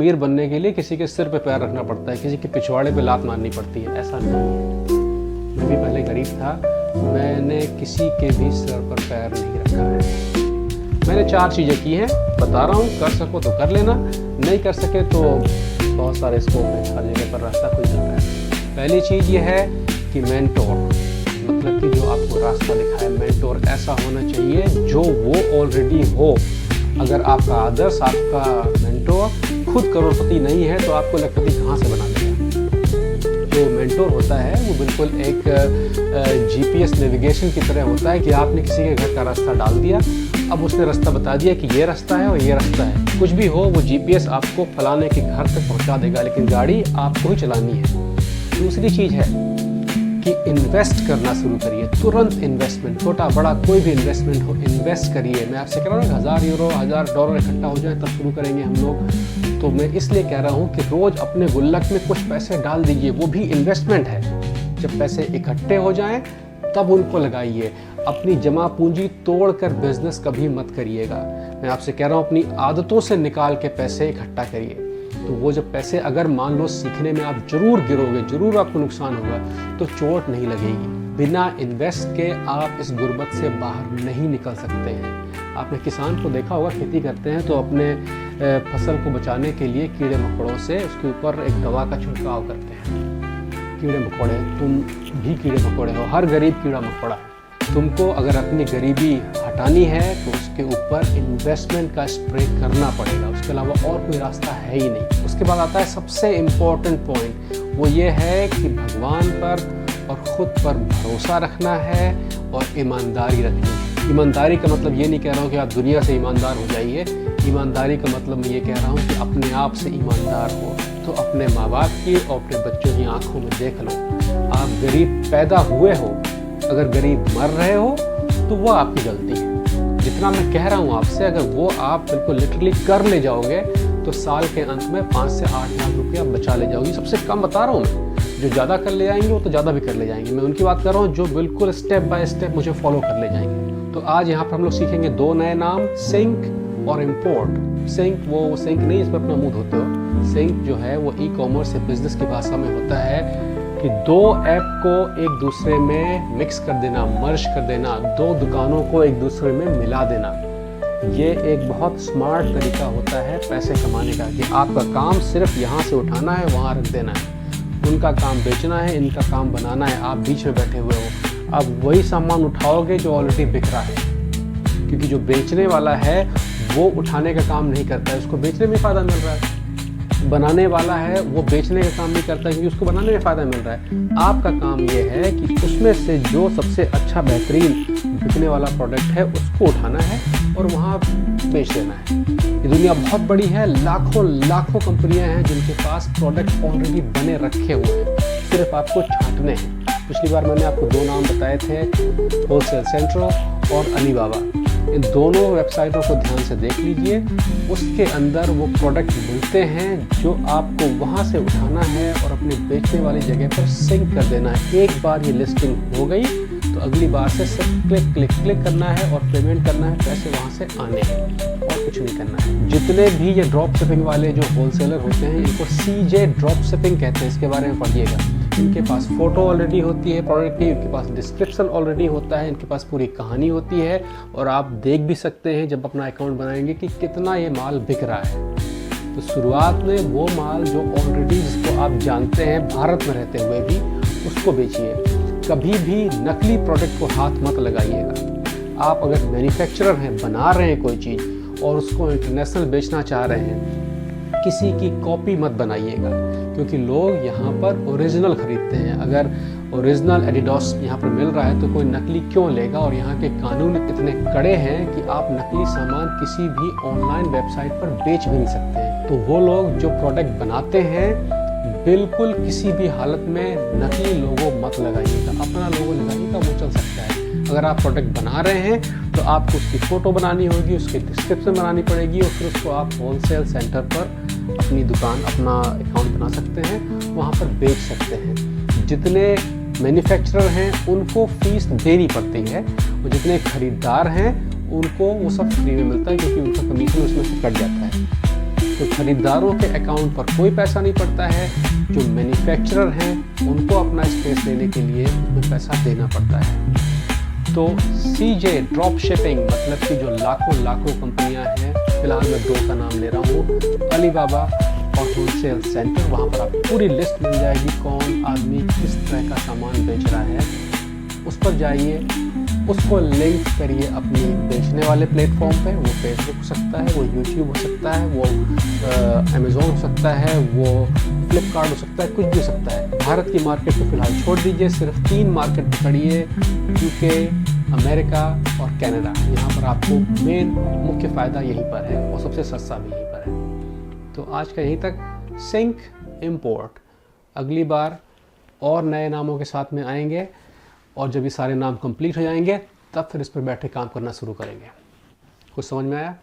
अमीर बनने के लिए किसी के सिर पे पैर रखना पड़ता है, किसी के पिछवाड़े पे लात मारनी पड़ती है, ऐसा नहीं है। मैं भी पहले गरीब था, मैंने किसी के भी सिर पर पैर नहीं रखा है। मैंने 4 चीज़ें की हैं, बता रहा हूँ, कर सको तो कर लेना, नहीं कर सके तो बहुत सारे स्कोप है, हर जगह पर रास्ता खुल जाता है। पहली चीज़ ये है कि मेंटोर, मतलब कि जो आपको रास्ता दिखाए। मेंटोर ऐसा होना चाहिए जो वो ऑलरेडी हो। अगर आपका आदर्श, आपका मेंटोर खुद करोड़पति नहीं है तो आपको लखपति कहाँ से बना देगा। जो मेंटोर होता है वो बिल्कुल एक GPS नेविगेशन की तरह होता है कि आपने किसी के घर का रास्ता डाल दिया, अब उसने रास्ता बता दिया कि ये रास्ता है और ये रास्ता है। कुछ भी हो वो GPS आपको फलाने के घर तक पहुँचा देगा, लेकिन गाड़ी आपको ही चलानी है। दूसरी चीज़ है कि इन्वेस्ट करना शुरू करिए, तुरंत इन्वेस्टमेंट, छोटा बड़ा कोई भी इन्वेस्टमेंट हो, इन्वेस्ट करिए। मैं आपसे कह रहा हूँ 1000 यूरो, $1000 इकट्ठा हो जाए तब शुरू करेंगे हम लोग। तो मैं इसलिए कह रहा हूँ कि रोज़ अपने गुल्लक में कुछ पैसे डाल दीजिए, वो भी इन्वेस्टमेंट है। जब पैसे इकट्ठे हो जाएं तब उनको लगाइए। अपनी जमा पूंजी तोड़कर बिजनेस कभी मत करिएगा। मैं आपसे कह रहा हूँ अपनी आदतों से निकाल के पैसे इकट्ठा करिए। तो वो जब पैसे, अगर मान लो सीखने में आप जरूर गिरोगे, जरूर आपको नुकसान होगा, तो चोट नहीं लगेगी। बिना इन्वेस्ट के आप इस गुर्बत से बाहर नहीं निकल सकते हैं। आपने किसान को देखा होगा, खेती करते हैं तो अपने फसल को बचाने के लिए कीड़े मकोड़ों से उसके ऊपर एक दवा का छिड़काव करते हैं। कीड़े मकोड़े, तुम भी कीड़े मकोड़े हो, हर गरीब कीड़ा मकोड़ा है। तुमको अगर अपनी गरीबी हटानी है तो उसके ऊपर इन्वेस्टमेंट का स्प्रे करना पड़ेगा, उसके अलावा और कोई रास्ता है ही नहीं। उसके बाद आता है सबसे इम्पोर्टेंट पॉइंट, वो ये है कि भगवान पर और ख़ुद पर भरोसा रखना है और ईमानदारी रखनी है। ईमानदारी का मतलब ये नहीं कह रहा हूँ कि आप दुनिया से ईमानदार हो जाइए। ईमानदारी का मतलब मैं ये कह रहा हूँ कि अपने आप से ईमानदार हो। तो अपने माँ बाप की और अपने बच्चों की आंखों में देख लो, आप गरीब पैदा हुए हो, अगर गरीब मर रहे हो तो वो आपकी गलती है। जितना मैं कह रहा हूँ आपसे, अगर वो आप बिल्कुल लिटरली कर ले जाओगे तो साल के अंत में 5 से 8 लाख रुपया बचा ले जाओगे। सबसे कम बता रहा हूँ मैं, जो ज़्यादा कर ले जाएंगे वो तो ज़्यादा भी कर ले जाएंगे। मैं उनकी बात कर रहा हूँ जो बिल्कुल स्टेप बाय स्टेप मुझे फॉलो कर ले जाएंगे। तो आज यहाँ पर हम लोग सीखेंगे 2 नए नाम, सिंक और इम्पोर्ट। सिंक, वो सिंक नहीं इसमें अपना मुंह धोते हो। सिंक जो है वो ई-कॉमर्स या बिजनेस की भाषा में होता है कि 2 ऐप को एक दूसरे में मिक्स कर देना, मर्ज कर देना, 2 दुकानों को एक दूसरे में मिला देना। ये एक बहुत स्मार्ट तरीका होता है पैसे कमाने का, कि आपका काम सिर्फ यहाँ से उठाना है, वहाँ रख देना है। उनका काम बेचना है, इनका काम बनाना है, आप बीच में बैठे हुए हो। आप वही सामान उठाओगे जो ऑलरेडी बिक रहा है, क्योंकि जो बेचने वाला है वो उठाने का काम नहीं करता है, उसको बेचने में फ़ायदा मिल रहा है। बनाने वाला है वो बेचने का काम नहीं करता है, क्योंकि उसको बनाने में फ़ायदा मिल रहा है। आपका काम ये है कि उसमें से जो सबसे अच्छा बेहतरीन बिकने वाला प्रोडक्ट है उसको उठाना है और वहाँ बेच देना है। ये दुनिया बहुत बड़ी है, लाखों लाखों कंपनियां हैं जिनके पास प्रोडक्ट ऑलरेडी बने रखे हुए हैं, सिर्फ आपको छांटने हैं। पिछली बार मैंने आपको 2 नाम बताए थे, होलसेल सेंट्रो और अलीबाबा। इन दोनों वेबसाइटों को ध्यान से देख लीजिए। उसके अंदर वो प्रोडक्ट मिलते हैं जो आपको वहाँ से उठाना है और अपने बेचने वाली जगह पर सिंक कर देना है। एक बार ये लिस्टिंग हो गई तो अगली बार से सिर्फ क्लिक क्लिक क्लिक करना है और पेमेंट करना है, पैसे वहाँ से आने हैं और कुछ नहीं करना है। जितने भी ये ड्रॉप शिपिंग वाले जो होलसेलर होते हैं इनको CJ ड्रॉप शिपिंग कहते हैं, इसके बारे में पढ़िएगा। इनके पास फ़ोटो ऑलरेडी होती है प्रोडक्ट की, इनके पास डिस्क्रिप्शन ऑलरेडी होता है, इनके पास पूरी कहानी होती है और आप देख भी सकते हैं जब अपना अकाउंट बनाएंगे कि कितना ये माल बिक रहा है। तो शुरुआत में वो माल जो ऑलरेडी जिसको आप जानते हैं भारत में रहते हुए भी, उसको बेचिए। कभी भी नकली प्रोडक्ट को हाथ मत लगाइएगा। आप अगर मैन्युफैक्चरर हैं, बना रहे हैं कोई चीज़ और उसको इंटरनेशनल बेचना चाह रहे हैं, किसी की कॉपी मत बनाइएगा, क्योंकि लोग यहाँ पर ओरिजिनल खरीदते हैं। अगर ओरिजिनल एडिडास यहाँ पर मिल रहा है तो कोई नकली क्यों लेगा। और यहाँ के कानून इतने कड़े हैं कि आप नकली सामान किसी भी ऑनलाइन वेबसाइट पर बेच भी नहीं सकते हैं। तो वो लोग जो प्रोडक्ट बनाते हैं, बिल्कुल किसी भी हालत में नकली लोगो मत लगाइएगा, अपना लोगो लगाइएगा, वो चल सकता है। अगर आप प्रोडक्ट बना रहे हैं तो आपको उसकी फ़ोटो बनानी होगी, उसकी डिस्क्रिप्शन बनानी पड़ेगी और फिर उसको आप होलसेल सेंटर पर अपनी दुकान, अपना अकाउंट बना सकते हैं, वहाँ पर बेच सकते हैं। जितने मैन्युफैक्चरर हैं उनको फ़ीस देनी पड़ती है और जितने ख़रीदार हैं उनको वो सब फ्री में मिलता है, क्योंकि उनका कमीशन उसमें से कट जाता है। तो खरीदारों के अकाउंट पर कोई पैसा नहीं पड़ता है, जो मैन्युफैक्चरर हैं उनको अपना स्पेस लेने के लिए उसमें पैसा देना पड़ता है। तो CJ ड्रॉप शिपिंग मतलब कि जो लाखों कंपनियां हैं, फिलहाल मैं 2 का नाम ले रहा हूँ, अलीबाबा और होलसेल सेंटर, वहाँ पर आपको पूरी लिस्ट मिल जाएगी कौन आदमी किस तरह का सामान बेच रहा है। उस पर जाइए, उसको लिंक करिए अपनी बेचने वाले प्लेटफॉर्म पे, वो फेसबुक हो सकता है, वो यूट्यूब हो सकता है, वो अमेज़ॉन हो सकता है, वो फ्लिपकार्ट हो सकता है, कुछ भी हो सकता है। भारत की मार्केट को फिलहाल छोड़ दीजिए, सिर्फ 3 मार्केट पकड़िए, UK, अमेरिका और कनाडा। यहाँ पर आपको मेन मुख्य फ़ायदा यहीं पर है और सबसे सस्ता भी यहीं पर है। तो आज का यहीं तक। सिंक इम्पोर्ट, अगली बार और नए नामों के साथ में आएंगे और जब ये सारे नाम कंप्लीट हो जाएंगे तब फिर इस पर बैठे काम करना शुरू करेंगे। कुछ समझ में आया?